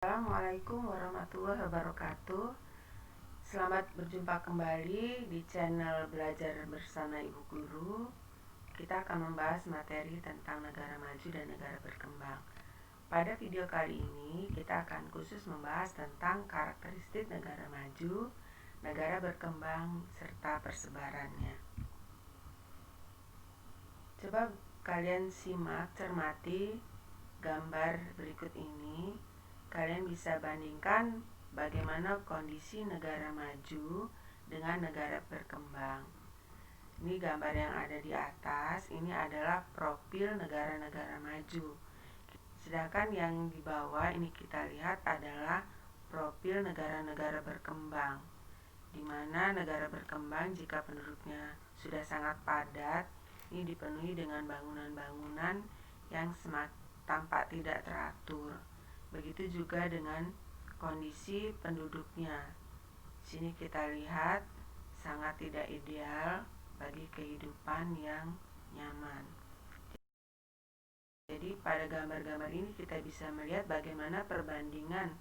Assalamualaikum warahmatullahi wabarakatuh. Selamat berjumpa kembali di channel Belajar Bersama Ibu Guru. Kita akan membahas materi tentang negara maju dan negara berkembang. Pada video kali ini kita akan khusus membahas tentang karakteristik negara maju, negara berkembang, serta persebarannya. Coba kalian simak, cermati gambar berikut ini. Kalian bisa bandingkan bagaimana kondisi negara maju dengan negara berkembang. Ini gambar yang ada di atas, ini adalah profil negara-negara maju. Sedangkan yang di bawah ini kita lihat adalah profil negara-negara berkembang, di mana negara berkembang jika penduduknya sudah sangat padat, ini dipenuhi dengan bangunan-bangunan yang tampak tidak teratur. Begitu juga dengan kondisi penduduknya. Sini kita lihat sangat tidak ideal bagi kehidupan yang nyaman. Jadi pada gambar-gambar ini kita bisa melihat bagaimana perbandingan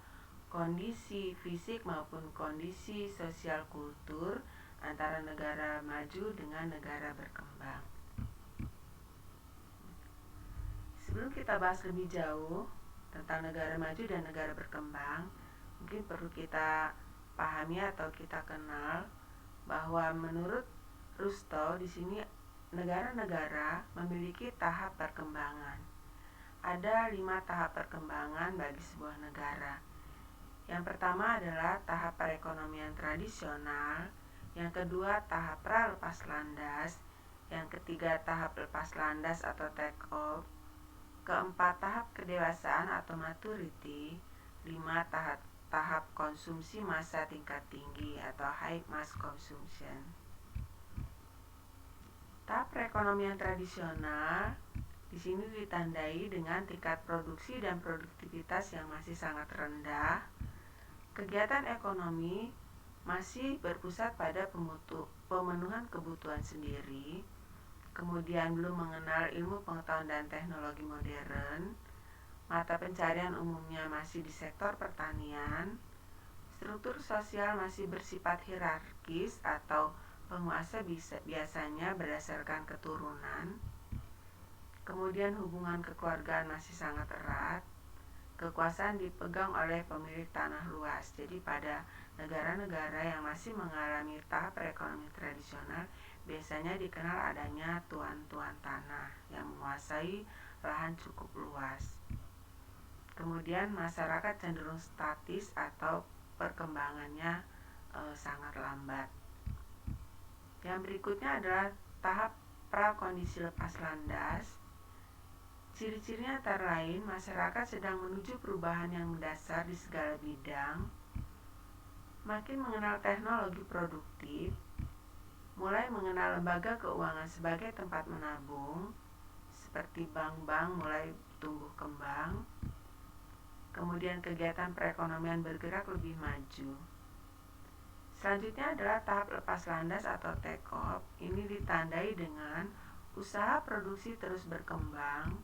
kondisi fisik maupun kondisi sosial kultur antara negara maju dengan negara berkembang. Sebelum kita bahas lebih jauh tentang negara maju dan negara berkembang, mungkin perlu kita pahami atau kita kenal bahwa menurut Rusto di sini negara-negara memiliki tahap perkembangan. Ada 5 tahap perkembangan bagi sebuah negara. Yang pertama adalah tahap perekonomian tradisional, yang kedua tahap pra-lepas landas, yang ketiga tahap lepas landas atau take off, keempat tahap kedewasaan atau maturity, 5 tahap konsumsi massa tingkat tinggi atau high mass consumption. Tahap perekonomian tradisional di sini ditandai dengan tingkat produksi dan produktivitas yang masih sangat rendah. Kegiatan ekonomi masih berpusat pada pemenuhan kebutuhan sendiri, kemudian belum mengenal ilmu pengetahuan dan teknologi modern. Mata pencarian umumnya masih di sektor pertanian. Struktur sosial masih bersifat hierarkis atau penguasa biasanya berdasarkan keturunan. Kemudian hubungan kekeluargaan masih sangat erat. Kekuasaan dipegang oleh pemilik tanah luas. Jadi pada negara-negara yang masih mengalami tahap perekonomian tradisional, biasanya dikenal adanya tuan-tuan tanah yang menguasai lahan cukup luas. Kemudian masyarakat cenderung statis atau perkembangannya sangat lambat. Yang berikutnya adalah tahap prakondisi lepas landas. Ciri-cirinya antara lain masyarakat sedang menuju perubahan yang mendasar di segala bidang, makin mengenal teknologi produktif, mulai mengenal lembaga keuangan sebagai tempat menabung, seperti bank-bank mulai tumbuh kembang. Kemudian kegiatan perekonomian bergerak lebih maju. Selanjutnya adalah tahap lepas landas atau take off. Ini ditandai dengan usaha produksi terus berkembang,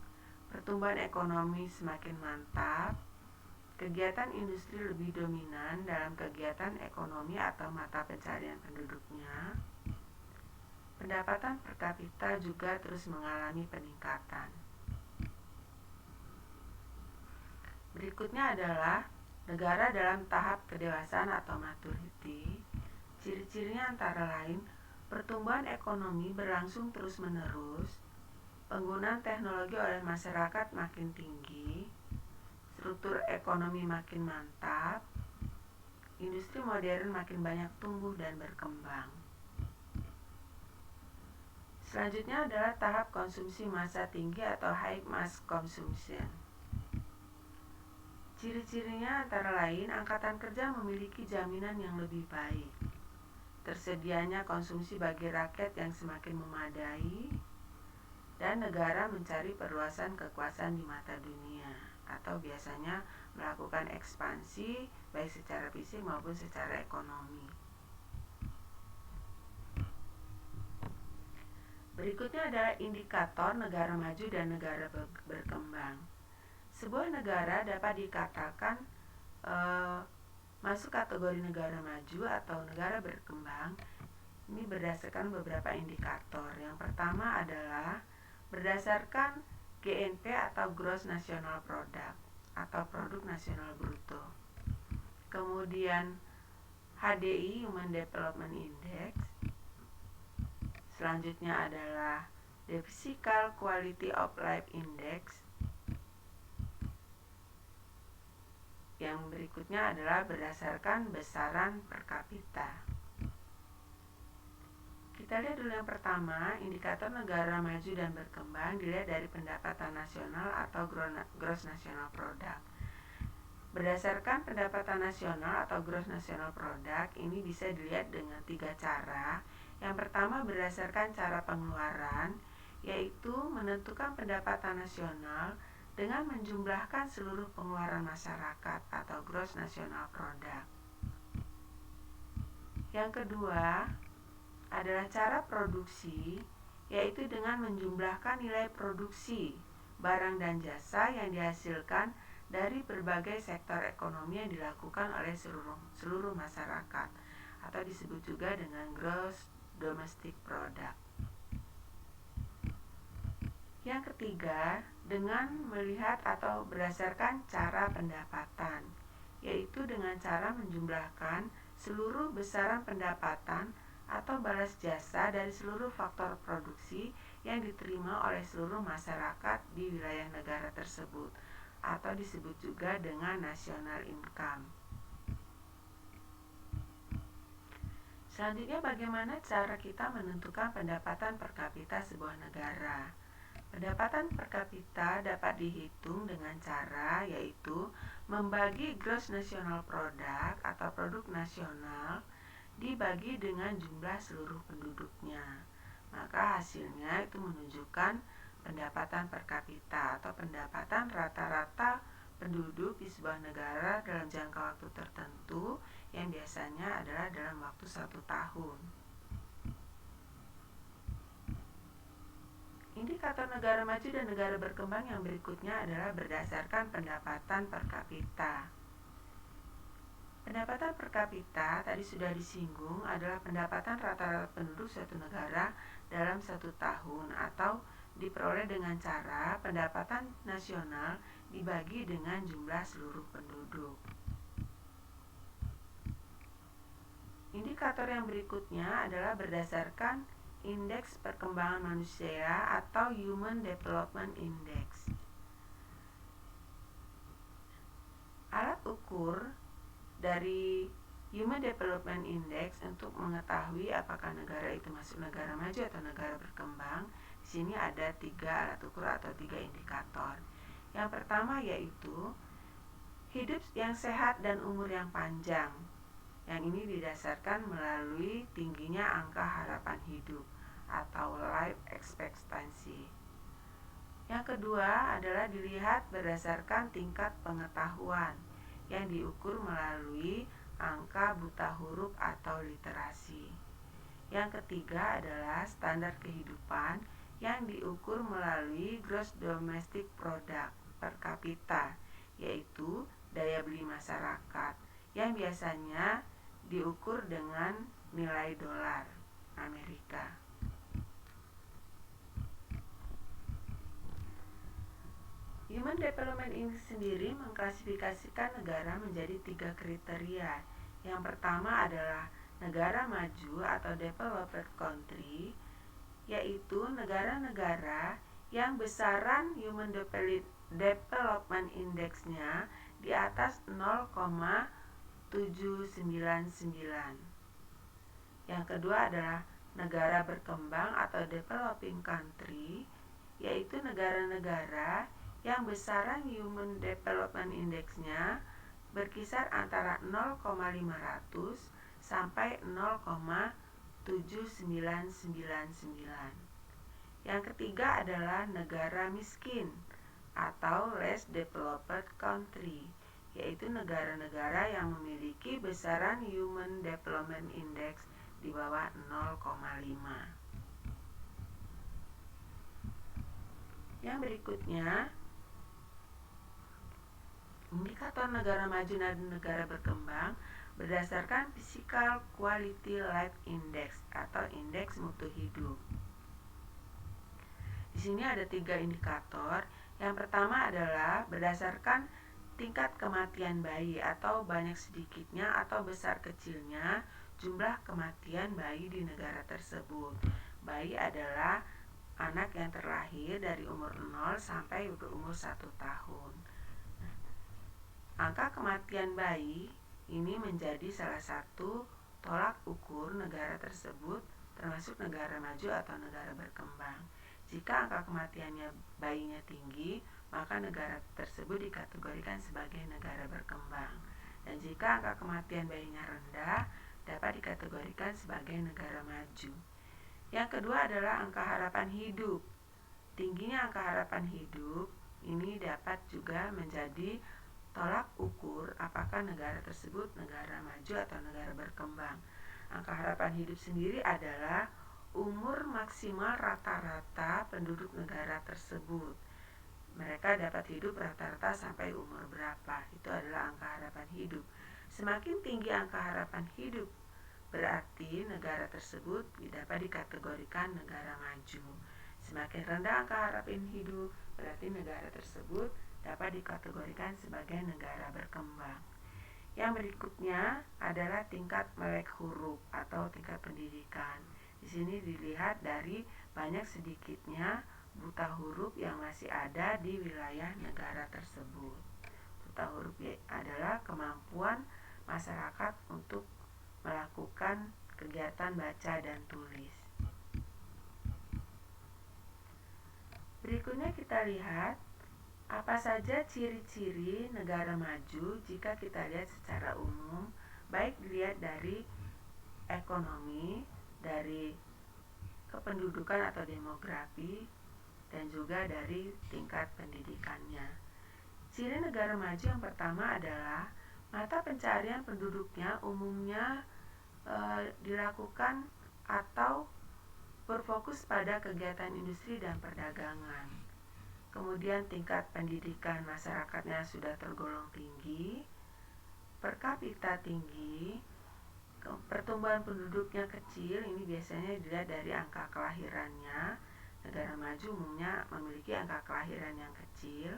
pertumbuhan ekonomi semakin mantap, kegiatan industri lebih dominan dalam kegiatan ekonomi atau mata pencarian penduduknya. Pendapatan per kapita juga terus mengalami peningkatan. Berikutnya adalah negara dalam tahap kedewasaan atau maturity. Ciri-cirinya antara lain pertumbuhan ekonomi berlangsung terus-menerus, penggunaan teknologi oleh masyarakat makin tinggi, struktur ekonomi makin mantap, industri modern makin banyak tumbuh dan berkembang. Selanjutnya adalah tahap konsumsi massa tinggi atau high mass consumption. Ciri-cirinya antara lain angkatan kerja memiliki jaminan yang lebih baik, tersedianya konsumsi bagi rakyat yang semakin memadai, dan negara mencari perluasan kekuasaan di mata dunia atau biasanya melakukan ekspansi baik secara fisik maupun secara ekonomi. Berikutnya adalah indikator negara maju dan negara berkembang. Sebuah negara dapat dikatakan masuk kategori negara maju atau negara berkembang ini berdasarkan beberapa indikator. Yang pertama adalah berdasarkan GNP atau Gross National Product atau Produk Nasional Bruto. Kemudian HDI, Human Development Index. Selanjutnya adalah the Physical Quality of Life Index. Yang berikutnya adalah berdasarkan besaran per kapita. Kita lihat dulu yang pertama, indikator negara maju dan berkembang dilihat dari pendapatan nasional atau Gross National Product. Berdasarkan pendapatan nasional atau Gross National Product, ini bisa dilihat dengan 3 cara. Yang pertama berdasarkan cara pengeluaran, yaitu menentukan pendapatan nasional dengan menjumlahkan seluruh pengeluaran masyarakat atau Gross National Product. Yang kedua adalah cara produksi, yaitu dengan menjumlahkan nilai produksi barang dan jasa yang dihasilkan dari berbagai sektor ekonomi yang dilakukan oleh seluruh masyarakat atau disebut juga dengan Gross Domestic Product. Yang ketiga, dengan melihat atau berdasarkan cara pendapatan, yaitu dengan cara menjumlahkan seluruh besaran pendapatan atau balas jasa dari seluruh faktor produksi yang diterima oleh seluruh masyarakat di wilayah negara tersebut atau disebut juga dengan national income. Selanjutnya, bagaimana cara kita menentukan pendapatan per kapita sebuah negara? Pendapatan per kapita dapat dihitung dengan cara yaitu membagi Gross National Product atau produk nasional dibagi dengan jumlah seluruh penduduknya. Maka hasilnya itu menunjukkan pendapatan per kapita atau pendapatan rata-rata penduduk di sebuah negara dalam jangka waktu tertentu yang biasanya adalah dalam waktu 1 tahun. Indikator negara maju dan negara berkembang yang berikutnya adalah berdasarkan pendapatan per kapita. Pendapatan per kapita tadi sudah disinggung adalah pendapatan rata-rata penduduk suatu negara dalam 1 tahun atau diperoleh dengan cara pendapatan nasional dibagi dengan jumlah seluruh penduduk. Indikator yang berikutnya adalah berdasarkan Indeks Perkembangan Manusia atau Human Development Index. Alat ukur dari Human Development Index untuk mengetahui apakah negara itu masuk negara maju atau negara berkembang. Di sini ada 3 alat ukur atau 3 indikator. Yang pertama yaitu hidup yang sehat dan umur yang panjang. Yang ini didasarkan melalui tingginya angka harapan hidup atau life expectancy. Yang kedua adalah dilihat berdasarkan tingkat pengetahuan yang diukur melalui angka buta huruf atau literasi. Yang ketiga adalah standar kehidupan yang diukur melalui Gross Domestic Product per kapita, yaitu daya beli masyarakat yang biasanya diukur dengan nilai dolar Amerika. Human Development Index sendiri mengklasifikasikan negara menjadi 3 kriteria. Yang pertama adalah negara maju atau developed country, yaitu negara-negara yang besaran Human Development Index-nya di atas 0,799. Yang kedua adalah negara berkembang atau developing country, yaitu negara-negara yang besaran Human Development Index-nya berkisar antara 0,500 sampai 0,7999. Yang ketiga adalah negara miskin atau less developed country, yaitu negara-negara yang memiliki besaran Human Development Index di bawah 0,5. Yang berikutnya, indikator negara maju dan negara berkembang berdasarkan Physical Quality Life Index atau indeks mutu hidup. Di sini ada 3 indikator. Yang pertama adalah berdasarkan tingkat kematian bayi atau banyak sedikitnya atau besar kecilnya jumlah kematian bayi di negara tersebut. Bayi adalah anak yang terlahir dari umur 0 sampai berumur 1 tahun. Angka kematian bayi ini menjadi salah satu tolak ukur negara tersebut, termasuk negara maju atau negara berkembang. Jika angka kematiannya bayinya tinggi, maka negara tersebut dikategorikan sebagai negara berkembang. Dan jika angka kematian bayinya rendah, dapat dikategorikan sebagai negara maju. Yang kedua adalah angka harapan hidup. Tingginya angka harapan hidup ini dapat juga menjadi tolak ukur apakah negara tersebut negara maju atau negara berkembang. Angka harapan hidup sendiri adalah umur maksimal rata-rata penduduk negara tersebut. Mereka dapat hidup rata-rata sampai umur berapa. Itu adalah angka harapan hidup. Semakin tinggi angka harapan hidup, berarti negara tersebut dapat dikategorikan negara maju. Semakin rendah angka harapan hidup, berarti negara tersebut dapat dikategorikan sebagai negara berkembang. Yang berikutnya adalah tingkat melek huruf atau tingkat pendidikan. Di sini dilihat dari banyak sedikitnya buta huruf yang masih ada di wilayah negara tersebut. Buta huruf adalah kemampuan masyarakat untuk melakukan kegiatan baca dan tulis. Berikutnya kita lihat apa saja ciri-ciri negara maju jika kita lihat secara umum, baik dilihat dari ekonomi, dari kependudukan atau demografi, dan juga dari tingkat pendidikannya. Ciri negara maju yang pertama adalah mata pencarian penduduknya umumnya dilakukan atau berfokus pada kegiatan industri dan perdagangan. Kemudian tingkat pendidikan masyarakatnya sudah tergolong tinggi, per kapita tinggi, pertumbuhan penduduknya kecil. Ini biasanya dilihat dari angka kelahirannya. Negara maju umumnya memiliki angka kelahiran yang kecil.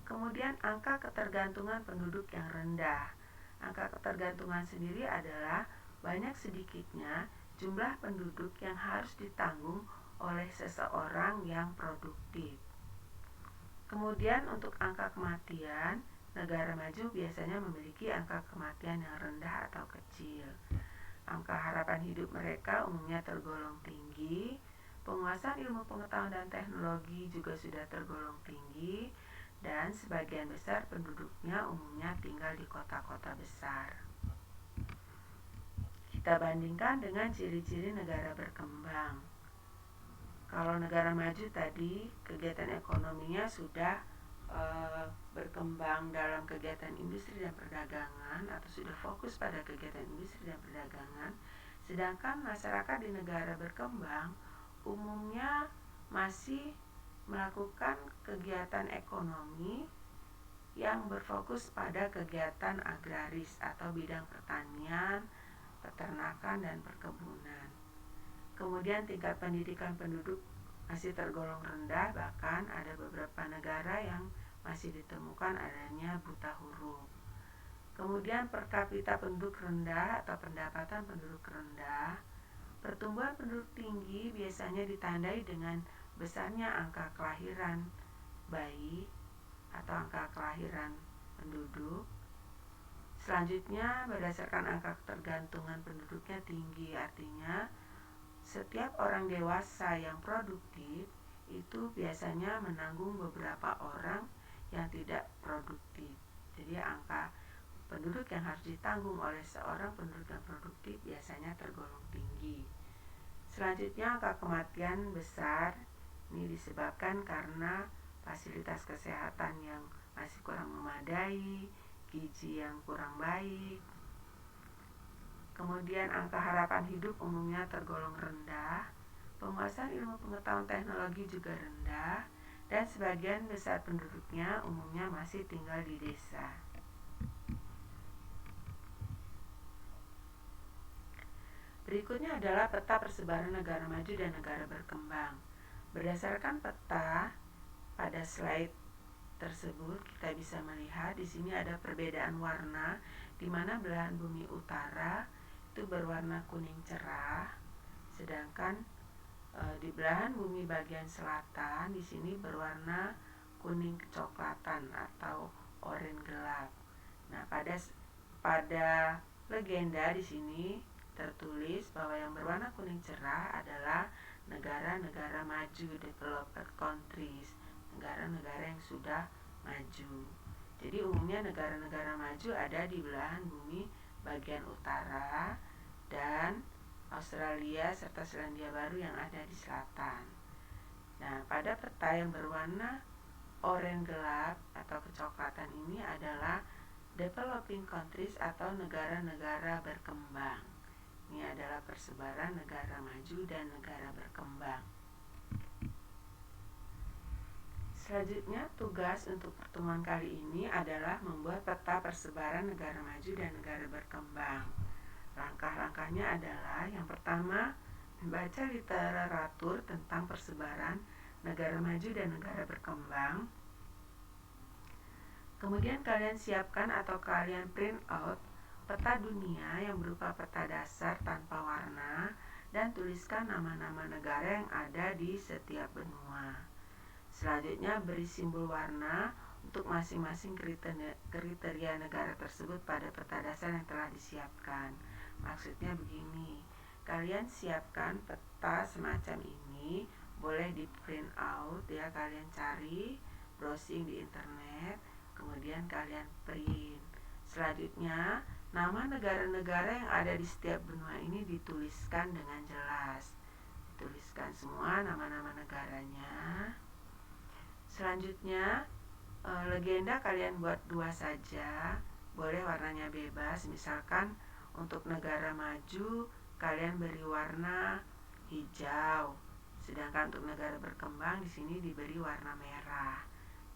Kemudian angka ketergantungan penduduk yang rendah. Angka ketergantungan sendiri adalah banyak sedikitnya jumlah penduduk yang harus ditanggung oleh seseorang yang produktif. Kemudian untuk angka kematian, negara maju biasanya memiliki angka kematian yang rendah atau kecil. Angka harapan hidup mereka umumnya tergolong tinggi. Penguasaan ilmu pengetahuan dan teknologi juga sudah tergolong tinggi, dan sebagian besar penduduknya umumnya tinggal di kota-kota besar. Kita bandingkan dengan ciri-ciri negara berkembang. Kalau negara maju tadi, kegiatan ekonominya sudah berkembang dalam kegiatan industri dan perdagangan atau sudah fokus pada kegiatan industri dan perdagangan, sedangkan masyarakat di negara berkembang umumnya masih melakukan kegiatan ekonomi yang berfokus pada kegiatan agraris atau bidang pertanian, peternakan, dan perkebunan. Kemudian tingkat pendidikan penduduk masih tergolong rendah, bahkan ada beberapa negara yang masih ditemukan adanya buta huruf. Kemudian per kapita penduduk rendah atau pendapatan penduduk rendah. Pertumbuhan penduduk tinggi biasanya ditandai dengan besarnya angka kelahiran bayi atau angka kelahiran penduduk. Selanjutnya, berdasarkan angka ketergantungan penduduknya tinggi, artinya setiap orang dewasa yang produktif itu biasanya menanggung beberapa orang yang tidak produktif. Jadi angka penduduk yang harus ditanggung oleh seorang penduduk yang produktif biasanya tergolong tinggi. Selanjutnya, angka kematian besar. Ini disebabkan karena fasilitas kesehatan yang masih kurang memadai, gizi yang kurang baik. Kemudian angka harapan hidup umumnya tergolong rendah. Penguasaan ilmu pengetahuan teknologi juga rendah, dan sebagian besar penduduknya umumnya masih tinggal di desa. Berikutnya adalah peta persebaran negara maju dan negara berkembang. Berdasarkan peta pada slide tersebut, kita bisa melihat di sini ada perbedaan warna, di mana belahan bumi utara itu berwarna kuning cerah, sedangkan di belahan bumi bagian selatan di sini berwarna kuning kecoklatan atau oranye gelap. Nah, pada legenda di sini tertulis bahwa yang berwarna kuning cerah adalah negara-negara maju, developed countries, negara-negara yang sudah maju. Jadi umumnya negara-negara maju ada di belahan bumi bagian utara dan Australia serta Selandia Baru yang ada di selatan. Nah, pada peta yang berwarna oranye gelap atau kecoklatan ini adalah developing countries atau negara-negara berkembang. Ini adalah persebaran negara maju dan negara berkembang. Selanjutnya, tugas untuk pertemuan kali ini adalah membuat peta persebaran negara maju dan negara berkembang. Langkah-langkahnya adalah yang pertama, membaca literatur tentang persebaran negara maju dan negara berkembang. Kemudian kalian siapkan atau kalian print out peta dunia yang berupa peta dasar tanpa warna dan tuliskan nama-nama negara yang ada di setiap benua. Selanjutnya beri simbol warna untuk masing-masing kriteria negara tersebut pada peta dasar yang telah disiapkan. Maksudnya begini, kalian siapkan peta semacam ini, boleh di print out ya, kalian cari, browsing di internet, kemudian kalian print. Selanjutnya, nama negara-negara yang ada di setiap benua ini dituliskan dengan jelas. Dituliskan semua nama-nama negaranya. Selanjutnya, legenda kalian buat 2 saja, boleh warnanya bebas. Misalkan untuk negara maju kalian beri warna hijau, sedangkan untuk negara berkembang di sini diberi warna merah.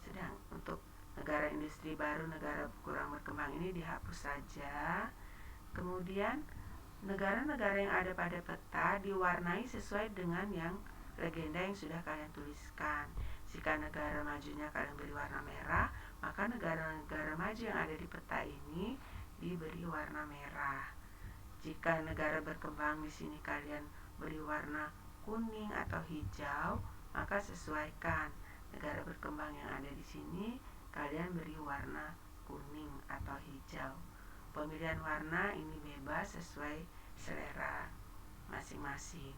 Sedang untuk negara industri baru, negara kurang berkembang ini dihapus saja. Kemudian negara-negara yang ada pada peta diwarnai sesuai dengan yang legenda yang sudah kalian tuliskan. Jika negara majunya kalian beri warna merah, maka negara-negara maju yang ada di peta ini diberi warna merah. Jika negara berkembang di sini kalian beri warna kuning atau hijau, maka sesuaikan. Negara berkembang yang ada di sini kalian beri warna kuning atau hijau. Pemilihan warna ini bebas sesuai selera masing-masing.